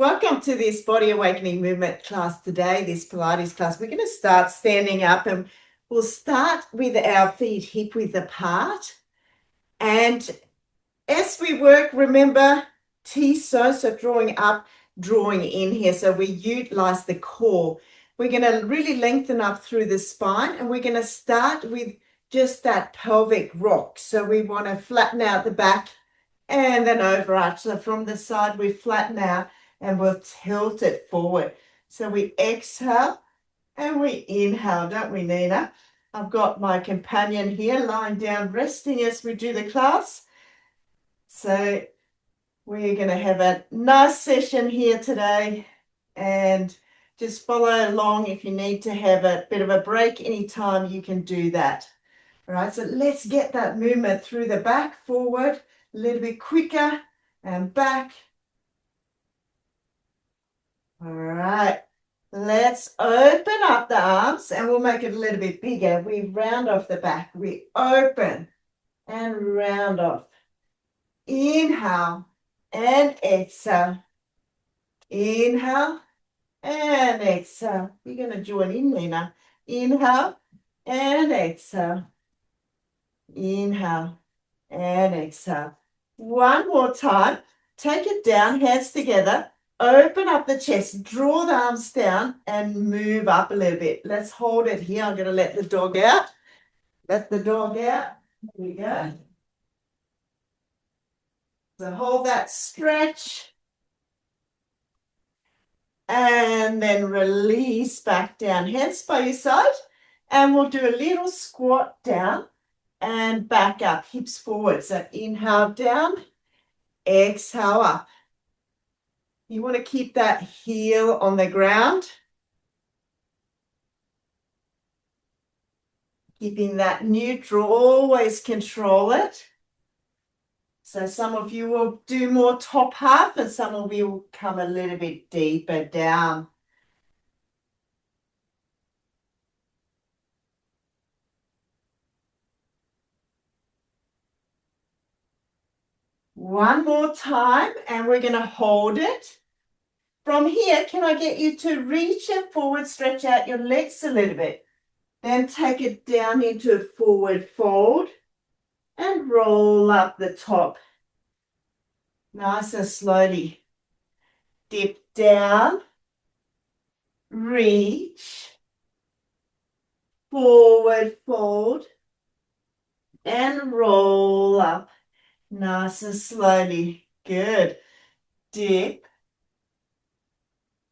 Welcome to this body awakening movement class today, this Pilates class. We're going to start standing up and we'll start with our feet hip width apart. And as we work, remember T-so, so drawing up, drawing in here. So we utilize the core. We're going to really lengthen up through the spine and we're going to start with just that pelvic rock. So we want to flatten out the back and then overarch. So from the side, we flatten out and we'll tilt it forward. So we exhale and we inhale, don't we, Nina? I've got my companion here lying down, resting as we do the class. So we're going to have a nice session here today and just follow along. If you need to have a bit of a break anytime, you can do that. All right, so let's get that movement through the back, forward, a little bit quicker, and back. All right, let's open up the arms and we'll make it a little bit bigger. We round off the back, we open and round off. Inhale and exhale. Inhale and exhale. You're going to join in, Nina. Inhale and exhale. Inhale and exhale. One more time. Take it down, hands together. Open up the chest, draw the arms down and move up a little bit. Let's hold it here. I'm going to let the dog out. Let the dog out. Here we go. So hold that stretch. And then release back down. Hands by your side. And we'll do a little squat down and back up. Hips forward. So inhale down. Exhale up. You want to keep that heel on the ground. Keeping that neutral, always control it. So some of you will do more top half and some of you will come a little bit deeper down. One more time and we're going to hold it. From here, can I get you to reach it forward, stretch out your legs a little bit. Then take it down into a forward fold and roll up the top. Nice and slowly. Dip down, reach, forward fold, and roll up. Nice and slowly. Good. Dip.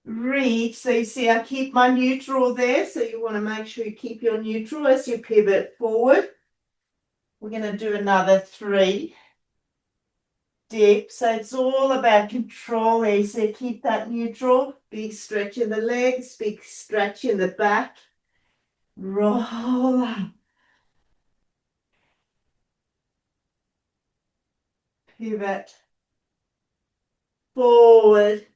Reach. So you see I keep my neutral there. So you want to make sure you keep your neutral as you pivot forward. We're going to do another 3. Dip. So it's all about control here. So keep that neutral. Big stretch in the legs. Big stretch in the back. Roll up. Pivot. Forward.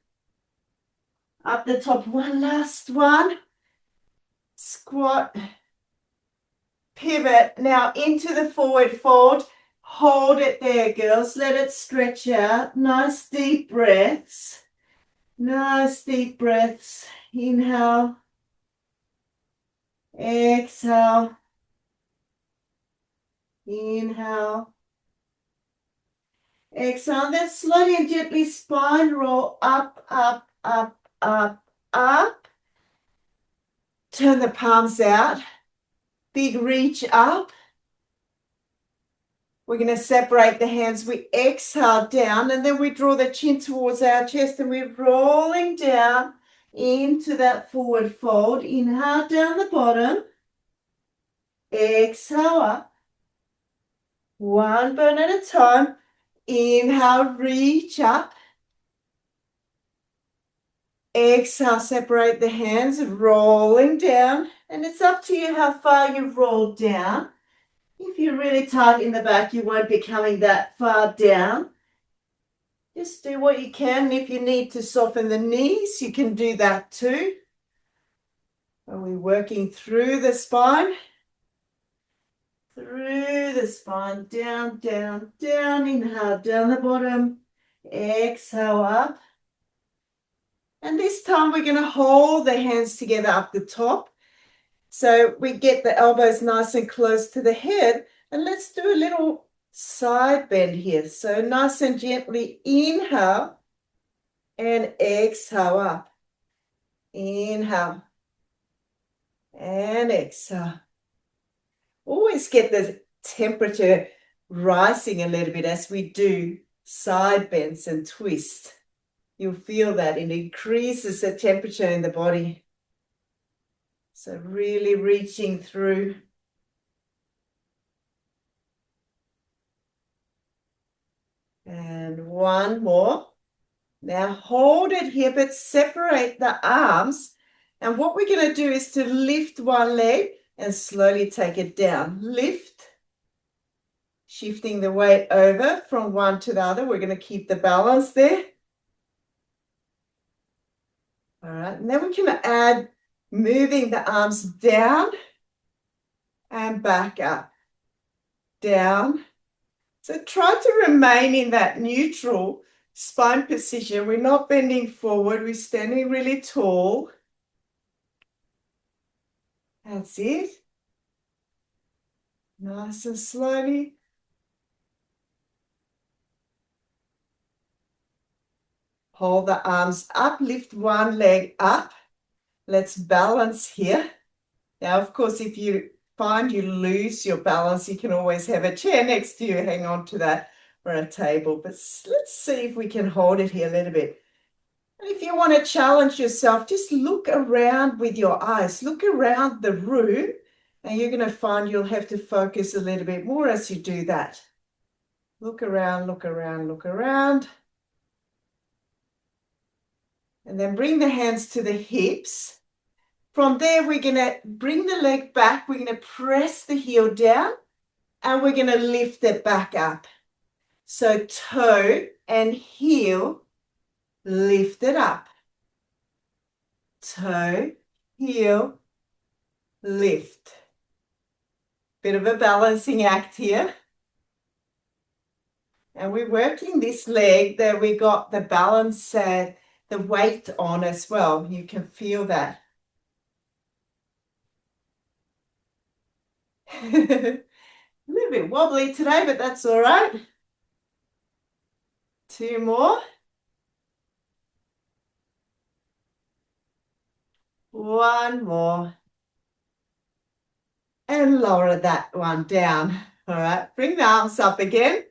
Up the top. One last one. Squat. Pivot. Now into the forward fold. Hold it there, girls. Let it stretch out. Nice deep breaths. Nice deep breaths. Inhale. Exhale. Inhale. Exhale. Then slowly and gently spine roll up, up, up, up, up. Turn the palms out. Big reach up. We're going to separate the hands. We exhale down and then we draw the chin towards our chest and we're rolling down into that forward fold. Inhale down the bottom. Exhale up. One burn at a time. Inhale, reach up. Exhale, separate the hands, rolling down. And it's up to you how far you roll down. If you're really tight in the back, you won't be coming that far down. Just do what you can. If you need to soften the knees, you can do that too. Are we working through the spine? Through the spine, down, down, down. Inhale, down the bottom. Exhale up. And this time we're going to hold the hands together up the top. So we get the elbows nice and close to the head. And let's do a little side bend here. So nice and gently inhale and exhale up. Inhale and exhale. Always get the temperature rising a little bit as we do side bends and twists. You'll feel that it increases the temperature in the body. So really reaching through. And one more. Now hold it here, but separate the arms. And what we're going to do is to lift one leg and slowly take it down. Lift. Shifting the weight over from one to the other. We're going to keep the balance there. All right. And then we can add moving the arms down and back up. Down. So try to remain in that neutral spine position. We're not bending forward. We're standing really tall. That's it. Nice and slowly. Hold the arms up. Lift one leg up. Let's balance here. Now, of course, if you find you lose your balance, you can always have a chair next to you, hang on to that, or a table. But let's see if we can hold it here a little bit. And if you want to challenge yourself, just look around with your eyes. Look around the room, and you're going to find you'll have to focus a little bit more as you do that. Look around, look around, look around. And then bring the hands to the hips. From there, we're going to bring the leg back. We're going to press the heel down and we're going to lift it back up. So toe and heel, lift it up. Toe, heel, lift. Bit of a balancing act here. And we're working this leg that we got the balance, the weight on as well. You can feel that. A little bit wobbly today, but that's all right. Two more. One more. And lower that one down. All right, bring the arms up again.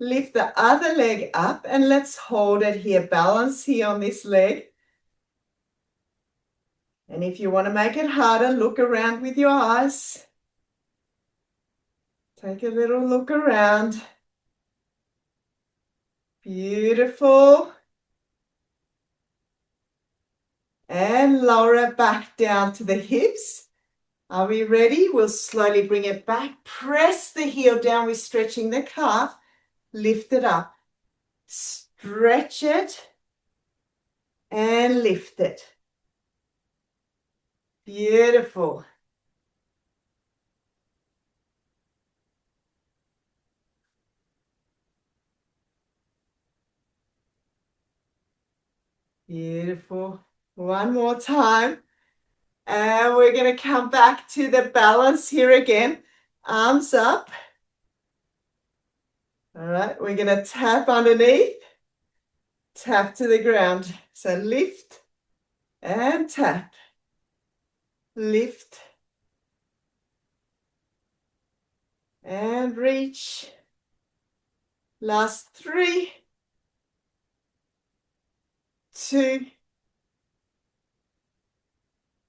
Lift the other leg up and let's hold it here. Balance here on this leg. And if you want to make it harder, look around with your eyes. Take a little look around. Beautiful. And lower it back down to the hips. Are we ready? We'll slowly bring it back. Press the heel down. We're stretching the calf. Lift it up. Stretch it. And lift it. Beautiful. Beautiful. One more time. And we're going to come back to the balance here again. Arms up. All right, we're going to tap underneath. Tap to the ground. So lift and tap. Lift and reach. Last 3, 2,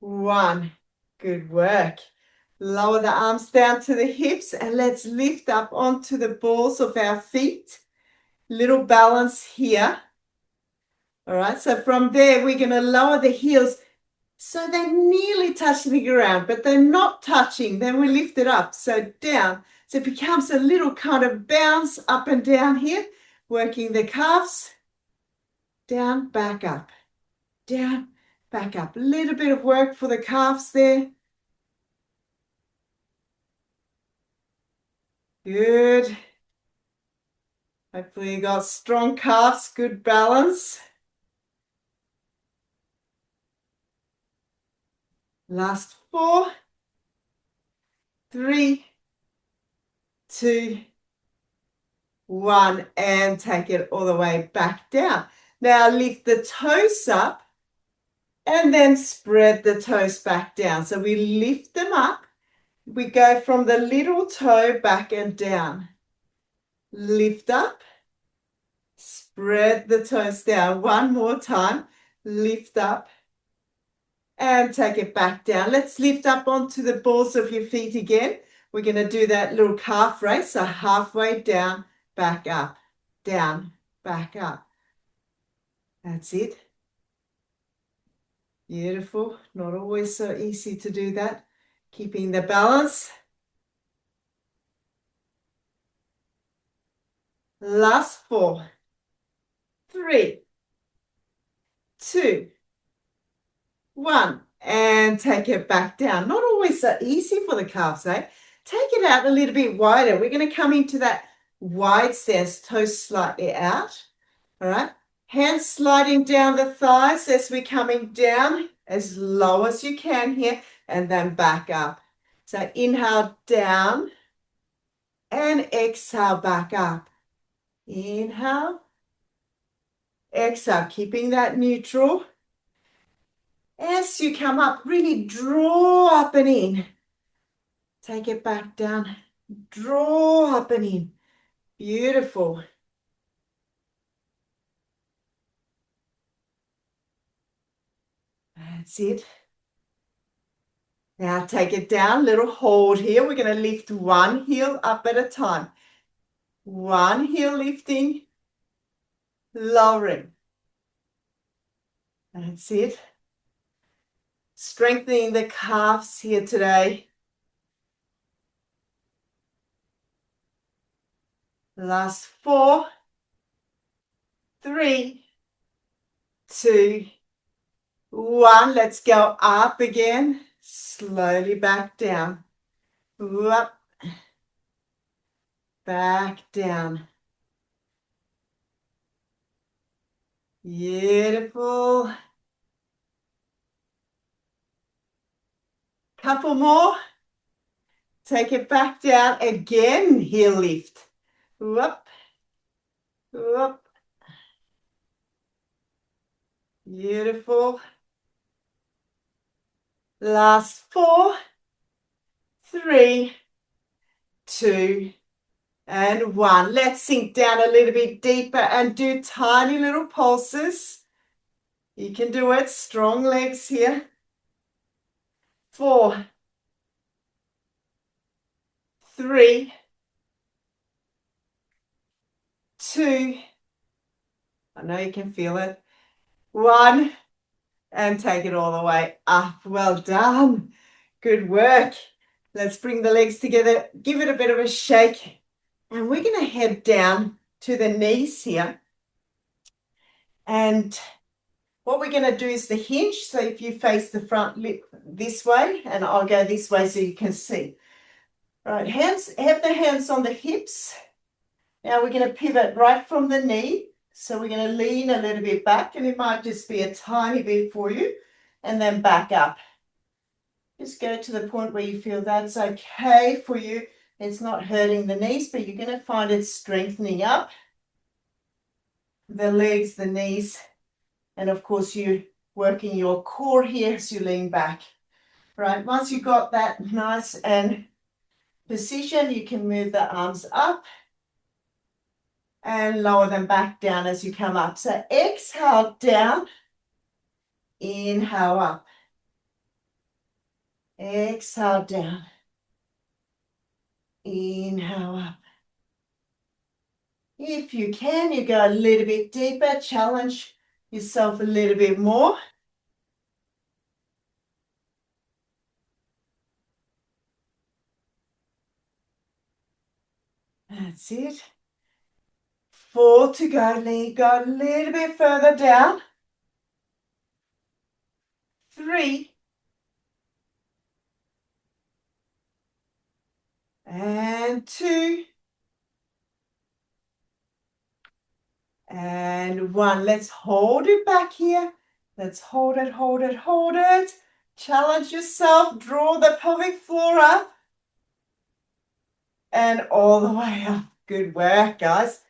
1. Good work. Lower the arms down to the hips and let's lift up onto the balls of our feet. Little balance here. All right, so from there, we're going to lower the heels so they're nearly touching the ground, but they're not touching. Then we lift it up, so down. So it becomes a little kind of bounce up and down here, working the calves. Down, back up. Down, back up. A little bit of work for the calves there. Good. Hopefully you got strong calves, good balance. Last 4, 3, 2, 1, and take it all the way back down. Now lift the toes up and then spread the toes back down. So we lift them up. We go from the little toe back and down. Lift up, spread the toes down. One more time. Lift up and take it back down. Let's lift up onto the balls of your feet again. We're going to do that little calf raise. So halfway down, back up, down, back up. That's it. Beautiful. Not always so easy to do that. Keeping the balance. Last 4, 3, 2, 1. And take it back down. Not always so easy for the calves, eh? Take it out a little bit wider. We're going to come into that wide stance, toes slightly out. All right. Hands sliding down the thighs as we're coming down as low as you can here, and then back up. So inhale down and exhale back up. Inhale, exhale, keeping that neutral. As you come up, really draw up and in. Take it back down. Draw up and in. Beautiful. That's it. Now take it down, little hold here. We're going to lift one heel up at a time. One heel lifting, lowering. That's it. Strengthening the calves here today. Last 4, 3, 2, 1. Let's go up again. Slowly back down. Up. Back down. Beautiful. Couple more. Take it back down again. Heel lift. Up. Up. Beautiful. Last 4, 3, 2, and 1. Let's sink down a little bit deeper and do tiny little pulses. You can do it. Strong legs here. 4, 3, 2. I know you can feel it. 1. And take it all the way up. Well done. Good work. Let's bring the legs together. Give it a bit of a shake. And we're going to head down to the knees here. And what we're going to do is the hinge. So if you face the front this way, and I'll go this way so you can see. All right, have the hands on the hips. Now we're going to pivot right from the knee. So we're going to lean a little bit back, and it might just be a tiny bit for you, and then back up. Just go to the point where you feel that's okay for you. It's not hurting the knees, but you're going to find it strengthening up the legs, the knees, and of course you're working your core here as you lean back. Right, once you've got that nice and position, you can move the arms up and lower them back down as you come up. So exhale down, inhale up. Exhale down, inhale up. If you can, you go a little bit deeper, challenge yourself a little bit more. That's it. 4 to go, Lee. Go a little bit further down. 3. And 2. And 1. Let's hold it back here. Let's hold it, hold it, hold it. Challenge yourself. Draw the pelvic floor up and all the way up. Good work, guys.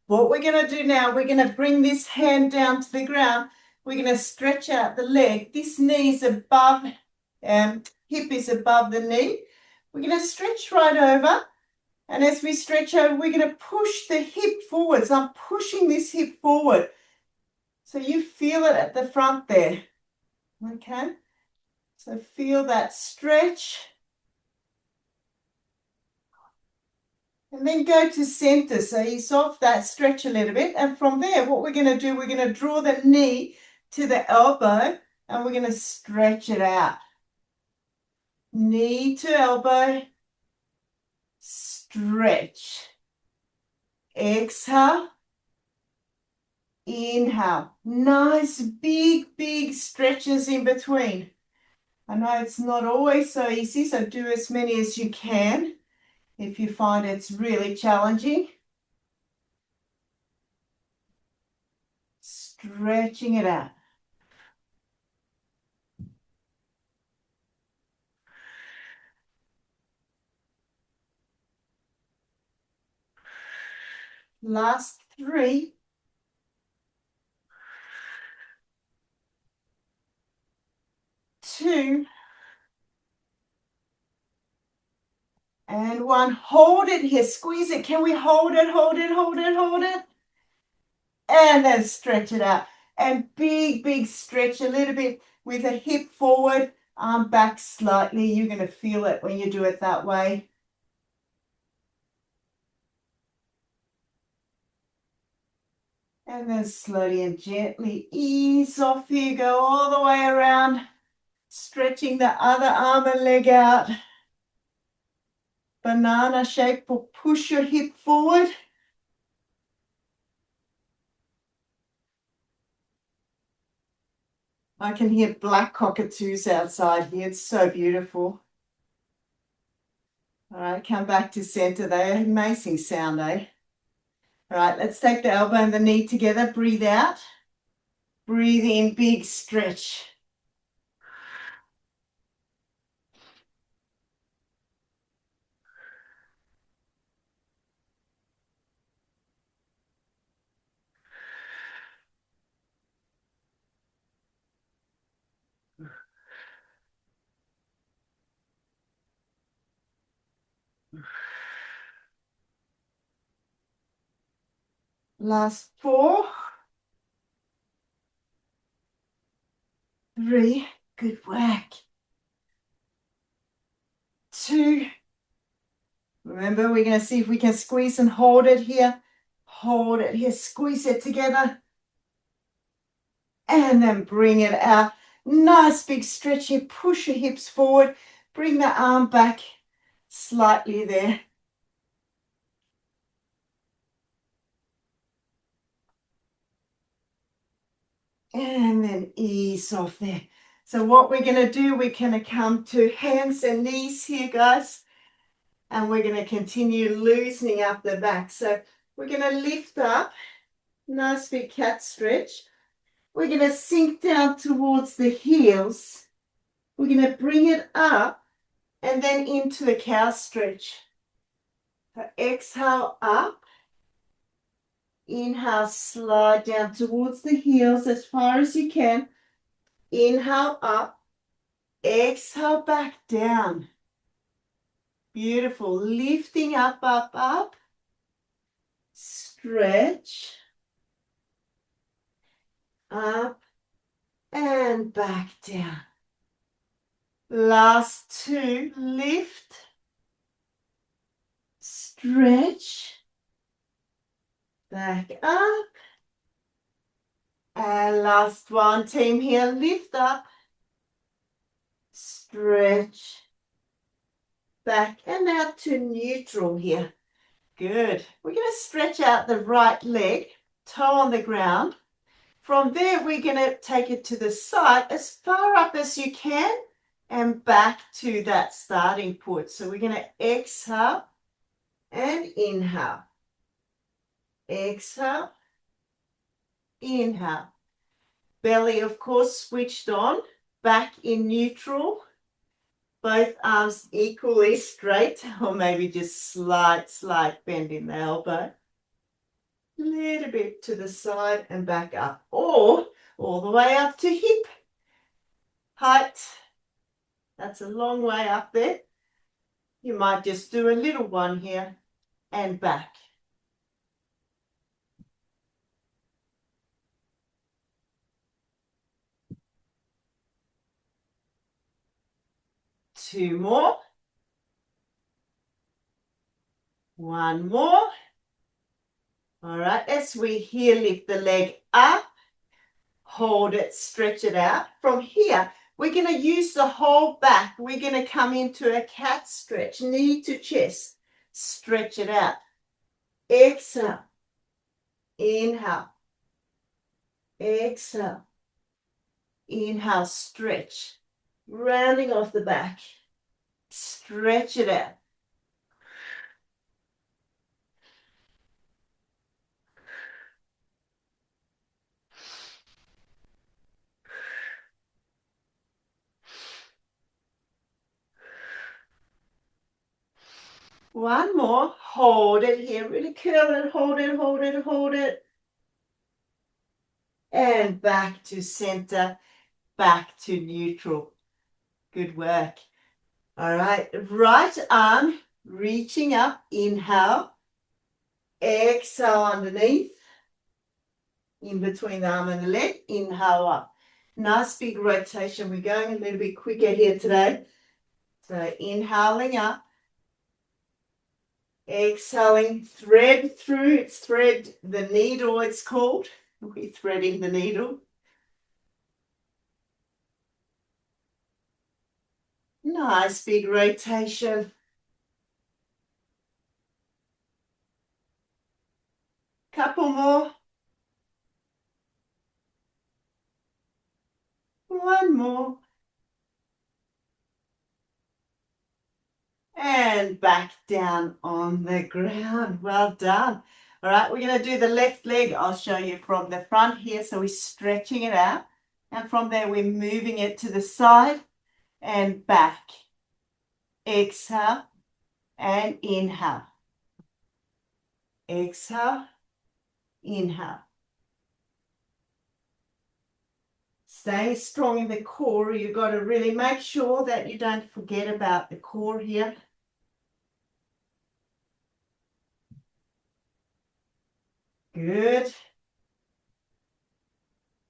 What we're going to do now, we're going to bring this hand down to the ground. We're going to stretch out the leg. This knee is above, hip is above the knee. We're going to stretch right over. And as we stretch over, we're going to push the hip forward. So I'm pushing this hip forward. So you feel it at the front there. Okay? So feel that stretch. And then go to center. So you soft that stretch a little bit. And from there, what we're going to do, we're going to draw the knee to the elbow and we're going to stretch it out. Knee to elbow. Stretch. Exhale. Inhale. Nice big, big stretches in between. I know it's not always so easy, so do as many as you can if you find it's really challenging. Stretching it out. Last 3. 2. And 1. Hold it here. Squeeze it. Can we hold it, hold it, hold it, hold it? And then stretch it out. And big, big stretch, a little bit with a hip forward, arm back slightly. You're going to feel it when you do it that way. And then slowly and gently ease off here. Go all the way around, stretching the other arm and leg out. Banana shape, or push your hip forward. I can hear black cockatoos outside here. It's so beautiful. All right, come back to center. They're amazing sound, eh? All right, let's take the elbow and the knee together. Breathe out. Breathe in, big stretch. Last 4. 3. Good work. 2. Remember, we're going to see if we can squeeze and hold it here. Hold it here. Squeeze it together. And then bring it out. Nice big stretch here. Push your hips forward. Bring the arm back slightly there. And then ease off there. So what we're going to do, we're going to come to hands and knees here, guys. And we're going to continue loosening up the back. So we're going to lift up. Nice big cat stretch. We're going to sink down towards the heels. We're going to bring it up and then into the cow stretch. So exhale up. Inhale, slide down towards the heels as far as you can. Inhale up. Exhale back down. Beautiful. Lifting up, up, up. Stretch. Up and back down. Last 2. Lift. Stretch. Back up. And last 1, team here. Lift up. Stretch. Back and out to neutral here. Good. We're going to stretch out the right leg, toe on the ground. From there, we're going to take it to the side as far up as you can and back to that starting point. So we're going to exhale and inhale. Exhale, inhale. Belly, of course, switched on. back in neutral. Both arms equally straight, or maybe just slight bend in the elbow. A little bit to the side and back up, or all the way up to hip height. That's a long way up there. You might just do a little one here and back. Two more. One more. All right, as we here lift the leg up, hold it, stretch it out. From here, we're going to use the whole back. We're going to come into a cat stretch, knee to chest. Stretch it out. Exhale. Inhale. Exhale. Inhale, stretch. Rounding off the back. Stretch it out. One more. Hold it here. Really curl it. Hold it, hold it, hold it. And back to center. Back to neutral. Good work. All right. Right arm reaching up. Inhale. Exhale underneath. In between the arm and the leg. Inhale up. Nice big rotation. We're going a little bit quicker here today. So inhaling up. Exhaling, thread through, it's thread the needle, it's called. We're threading the needle. Nice big rotation. Couple more. One more. And back down on the ground. Well done. All right, we're going to do the left leg. I'll show you from the front here. So we're stretching it out. And from there, we're moving it to the side and back. Exhale and inhale. Exhale, inhale. Staying strong in the core. You've got to really make sure that you don't forget about the core here. Good.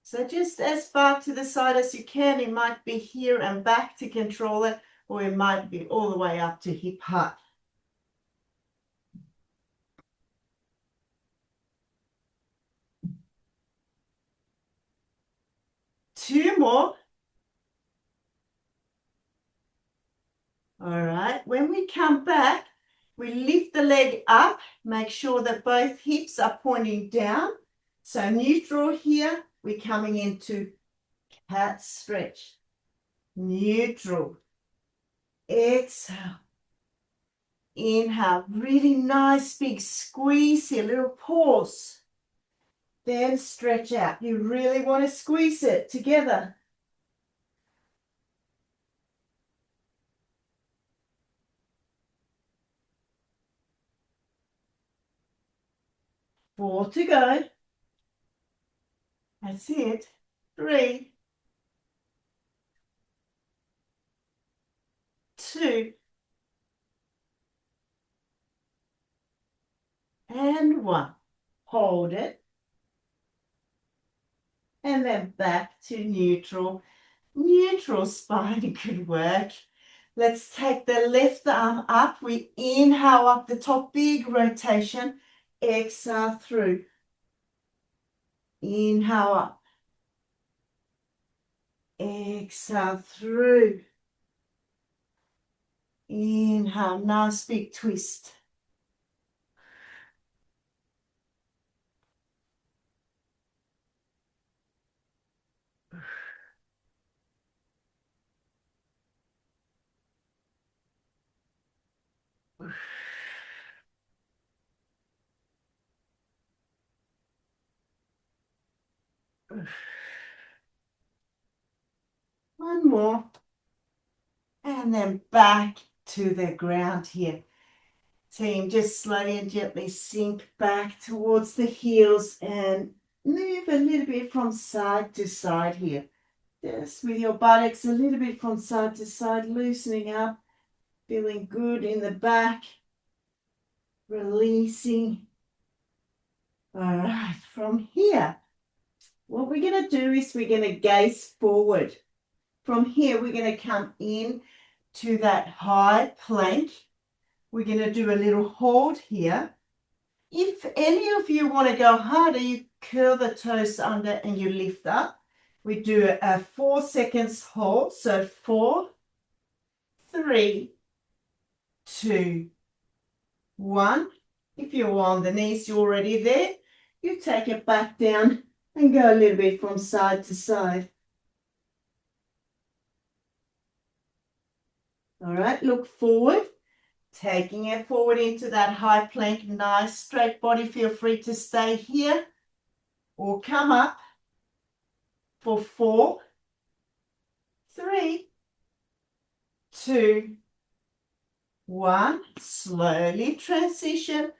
So just as far to the side as you can. It might be here and back to control it, or it might be all the way up to hip height. Two more. All right. When we come back, we lift the leg up. Make sure that both hips are pointing down. So neutral here. We're coming into cat stretch. Neutral. Exhale. Inhale. Really nice big squeeze here. Little pause. Then stretch out. You really want to squeeze it together. Four to go. That's it. Three. Two. And one. Hold it. And then back to neutral. Neutral spine. Good work. Let's take the left arm up. We inhale up the top. Big rotation. Exhale through. Inhale up. Exhale through. Inhale. Nice big twist. One One more. And then back to the ground here. Team, just slowly and gently sink back towards the heels and move a little bit from side to side here. Just with your buttocks a little bit from side to side, loosening up, feeling good in the back, releasing. All right, from here, what we're going to do is we're going to gaze forward. From here, we're going to come in to that high plank. We're going to do a little hold here. If any of you want to go harder, you curl the toes under and you lift up. We do a 4 seconds hold. So 4, 3, 2, 1. If you're on the knees, you're already there. You take it back down and go a little bit from side to side. All right, look forward. Taking it forward into that high plank, nice straight body. Feel free to stay here or come up for 4, 3, 2, 1. Slowly transition.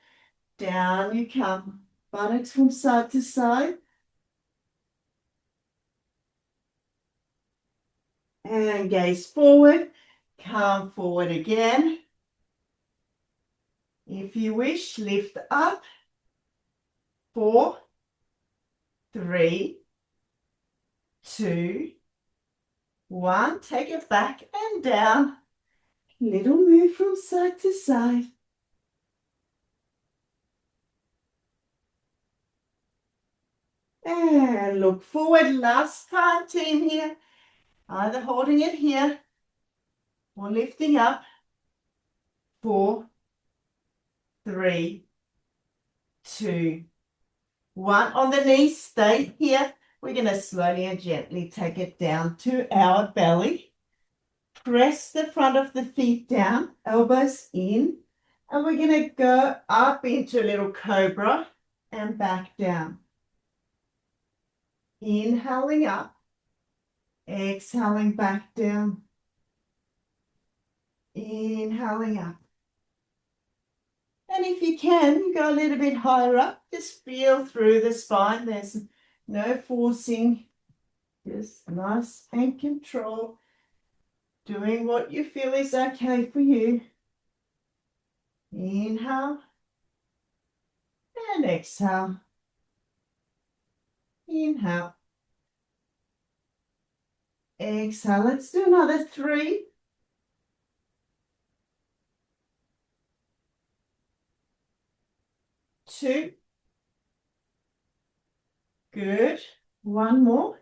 Down you come. Buttocks from side to side. And gaze forward. Come forward again. If you wish, lift up. 4, 3, 2, 1. Take it back and down. Little move from side to side. And look forward. Last time, team, here. Either holding it here or lifting up. 4, 3, 2, 1. On the knees, stay here. We're going to slowly and gently take it down to our belly. Press the front of the feet down, elbows in. And we're going to go up into a little cobra and back down. Inhaling up. Exhaling back down. Inhaling up. And if you can, go a little bit higher up. Just feel through the spine. There's no forcing. Just nice and control. Doing what you feel is okay for you. Inhale. And exhale. Inhale. Exhale. Let's do another 3. 2. Good. 1 more.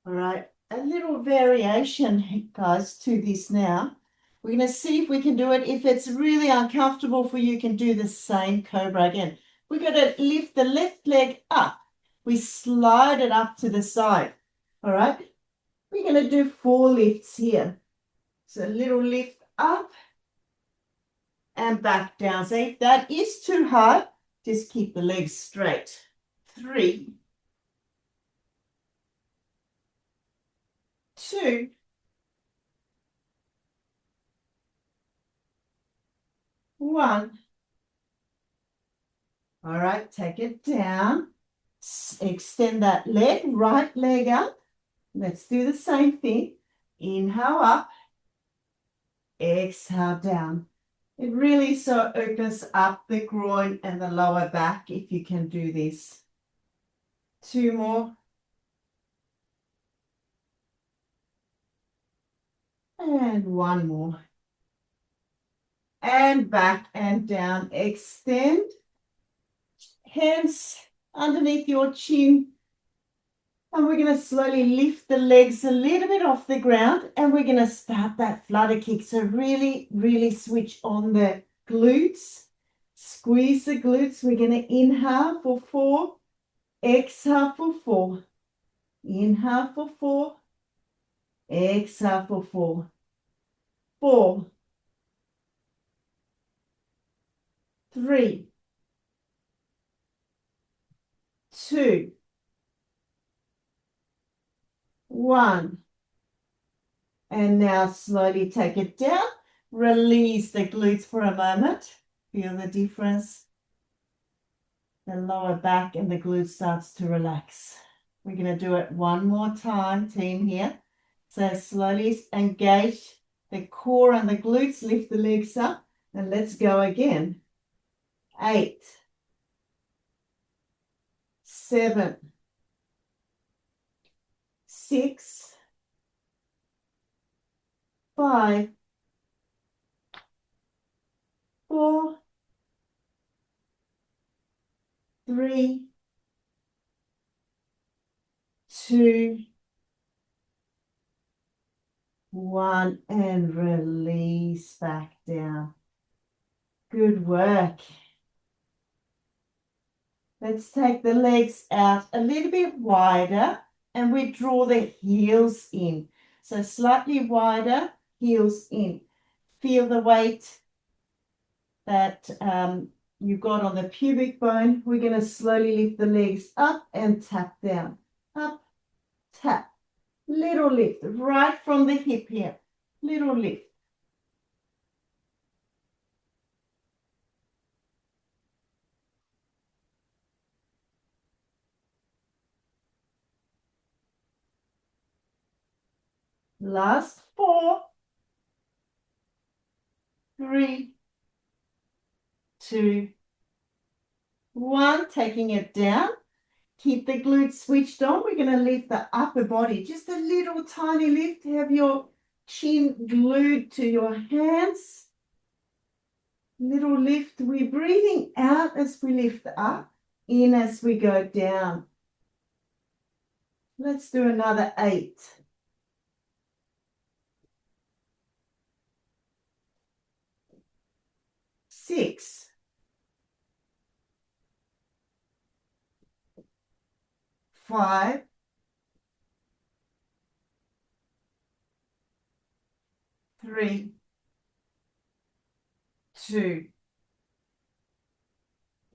All right. A little variation, guys, to this now. We're going to see if we can do it. If it's really uncomfortable for you, you can do the same cobra again. We're going to lift the left leg up. We slide it up to the side. All right. We're going to do 4 lifts here. So a little lift up and back down. So if that is too hard, just keep the legs straight. 3, 2, 1. All right, take it down. Extend that leg, right leg up. Let's do the same thing. Inhale up. Exhale down. It really so opens up the groin and the lower back if you can do this. 2 more. And 1 more. And back and down. Extend. Hands underneath your chin. And we're going to slowly lift the legs a little bit off the ground. And we're going to start that flutter kick. So really, really switch on the glutes. Squeeze the glutes. We're going to inhale for 4. Exhale for 4. Inhale for 4. Exhale for 4. 4. 3. 2. 1. And now slowly take it down. Release the glutes for a moment. Feel the difference. The lower back and the glute starts to relax. We're going to do it one more time, team here. So slowly engage the core and the glutes. Lift the legs up and let's go again. 8, 7, 6, 5, 4, 3, 2, 1, and release back down. Good work. Let's take the legs out a little bit wider and we draw the heels in. So slightly wider, heels in. Feel the weight that you've got on the pubic bone. We're going to slowly lift the legs up and tap down. Up, tap. Little lift right from the hip here. Little lift. Last 4, 3, 2, 1. Taking it down. Keep the glutes switched on. We're going to lift the upper body. Just a little tiny lift. Have your chin glued to your hands. Little lift. We're breathing out as we lift up, in as we go down. Let's do another 8. 6, 5, 3, 2,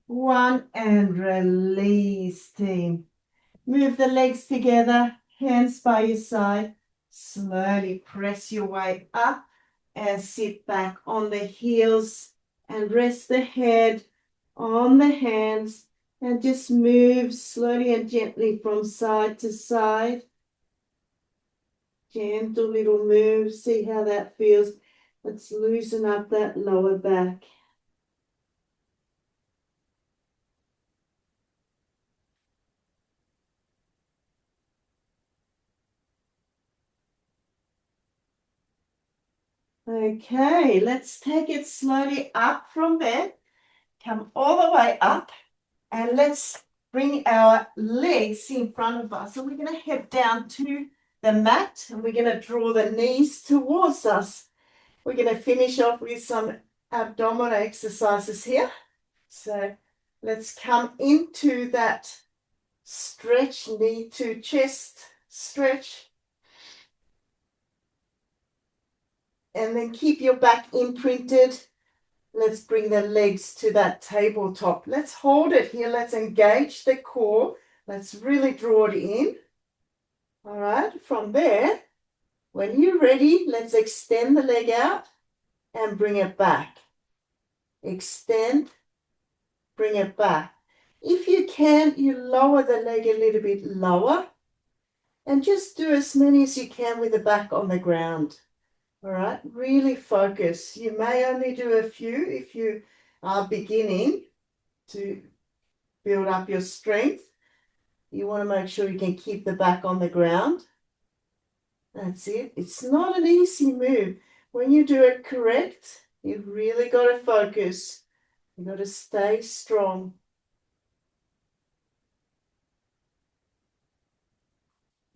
1, and release, team. Move the legs together, hands by your side. Slowly press your way up and sit back on the heels and rest the head on the hands and just move slowly and gently from side to side. Gentle little move. See how that feels. Let's loosen up that lower back. Okay, let's take it slowly up from there. Come all the way up and let's bring our legs in front of us. So we're going to head down to the mat and we're going to draw the knees towards us. We're going to finish off with some abdominal exercises here. So let's come into that stretch, knee to chest stretch. And then keep your back imprinted. Let's bring the legs to that tabletop. Let's hold it here. Let's engage the core. Let's really draw it in. All right, from there, when you're ready, let's extend the leg out and bring it back. Extend, bring it back. If you can, you lower the leg a little bit lower and just do as many as you can with the back on the ground. All right, really focus. You may only do a few if you are beginning to build up your strength. You want to make sure you can keep the back on the ground. That's it. It's not an easy move. When you do it correct, you've really got to focus. You've got to stay strong.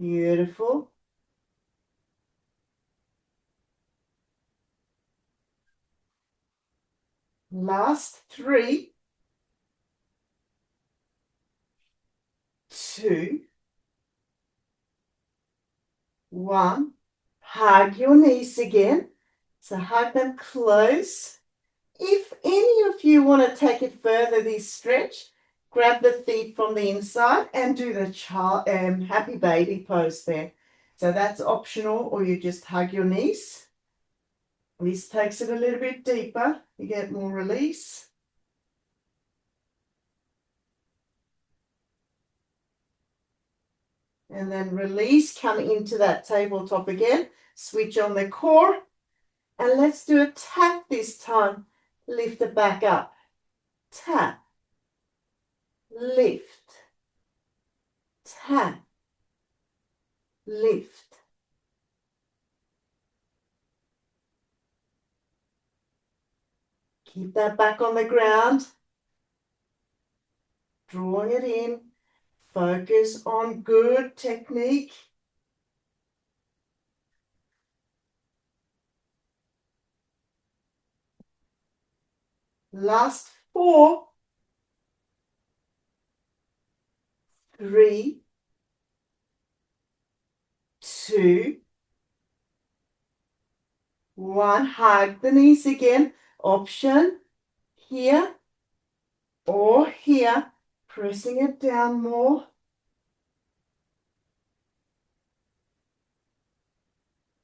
Beautiful. Last 3, 2, 1. Hug your knees again. So hug them close. If any of you want to take it further, this stretch, grab the feet from the inside and do the child happy baby pose there. So that's optional, or you just hug your knees. This takes it a little bit deeper. You get more release. And then release, come into that tabletop again. Switch on the core. And let's do a tap this time. Lift it back up. Tap. Lift. Tap. Lift. Keep that back on the ground. Drawing it in. Focus on good technique. Last 4, 3, 2, 1. Hug the knees again. Option here or here. Pressing it down more.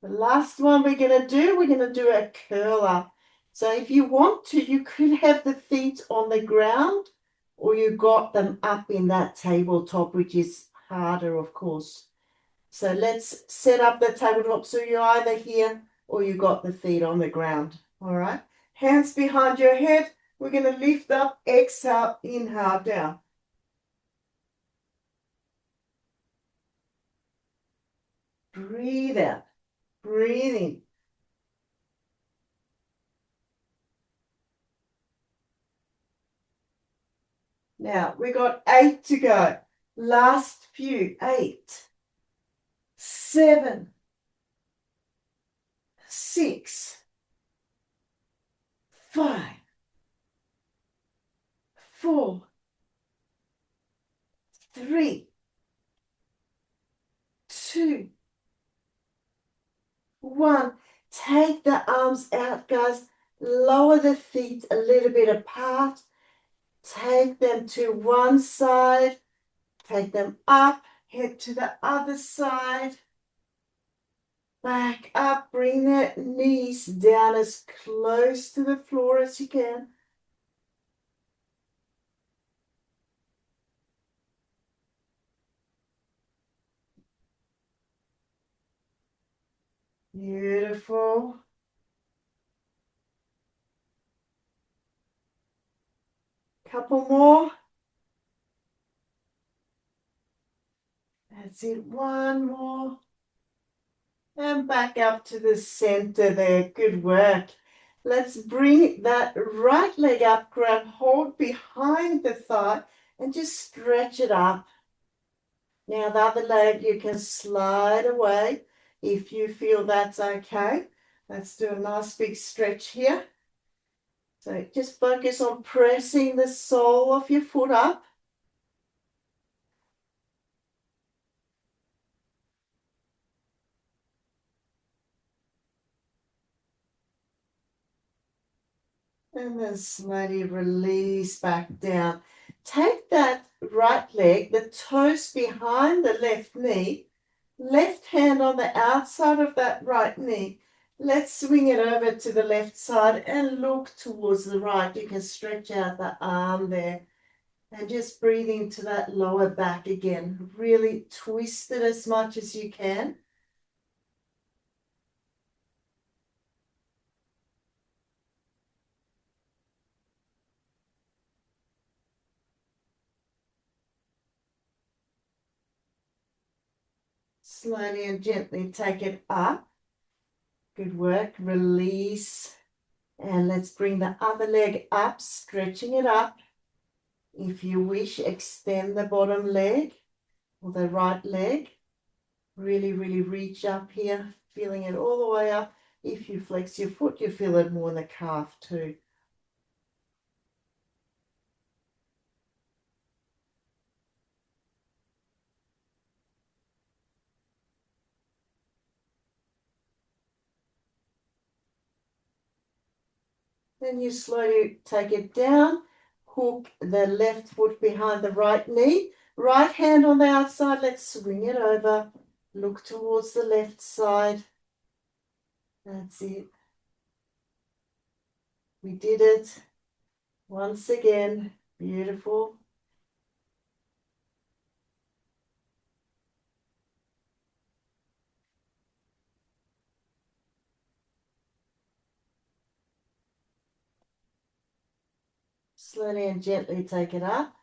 The last one we're going to do a curler. So if you want to, you could have the feet on the ground, or you got them up in that tabletop, which is harder, of course. So let's set up the tabletop so you're either here or you got the feet on the ground. All right. Hands behind your head. We're going to lift up, exhale, inhale, down. Breathe out. Breathe in. Now, we got 8 to go. Last few. 8, 7, 6, 5, 4, 3, 2, 1. Take the arms out, guys. Lower the feet a little bit apart. Take them to one side. Take them up. Head to the other side. Back up. Bring the knees down as close to the floor as you can. Beautiful. Couple more. That's it. One more. And back up to the center there. Good work. Let's bring that right leg up. Grab hold behind the thigh and just stretch it up. Now the other leg you can slide away if you feel that's okay. Let's do a nice big stretch here. So just focus on pressing the sole of your foot up. And then slowly release back down. Take that right leg, the toes behind the left knee, left hand on the outside of that right knee. Let's swing it over to the left side and look towards the right. You can stretch out the arm there. And just breathe into that lower back again. Really twist it as much as you can. Slowly and gently take it up. Good work. Release. And let's bring the other leg up, stretching it up. If you wish, extend the bottom leg or the right leg. Really, really reach up here, feeling it all the way up. If you flex your foot, you feel it more in the calf too. Then you slowly take it down, hook the left foot behind the right knee, right hand on the outside, let's swing it over. Look towards the left side. That's it. We did it. Once again. Beautiful. Slowly and gently take it up.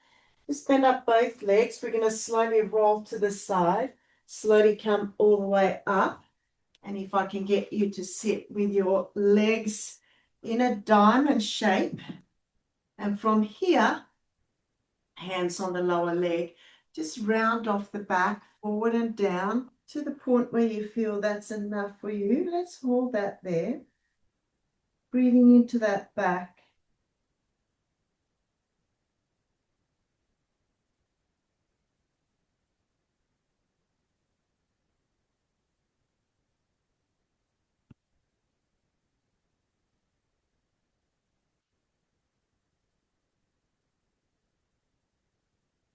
Just bend up both legs. We're going to slowly roll to the side. Slowly come all the way up. And if I can get you to sit with your legs in a diamond shape. And from here, hands on the lower leg, just round off the back, forward and down to the point where you feel that's enough for you. Let's hold that there. Breathing into that back.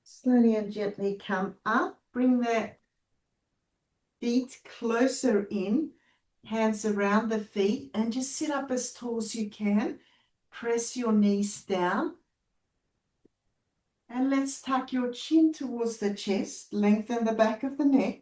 Slowly and gently come up. Bring that feet closer in, hands around the feet, and just sit up as tall as you can. Press your knees down. And let's tuck your chin towards the chest, lengthen the back of the neck.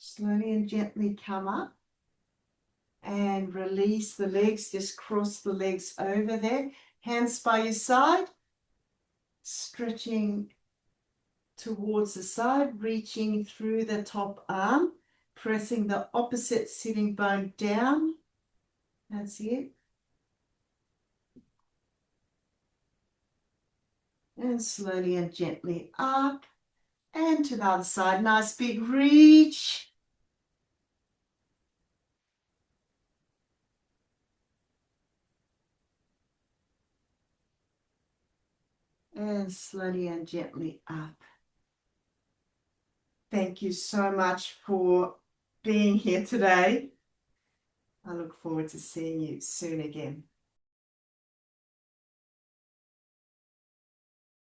Slowly and gently come up and release the legs. Just cross the legs over there. Hands by your side, stretching towards the side, reaching through the top arm, pressing the opposite sitting bone down. That's it. And slowly and gently up and to the other side. Nice big reach. And slowly and gently up. Thank you so much for being here today. I look forward to seeing you soon again.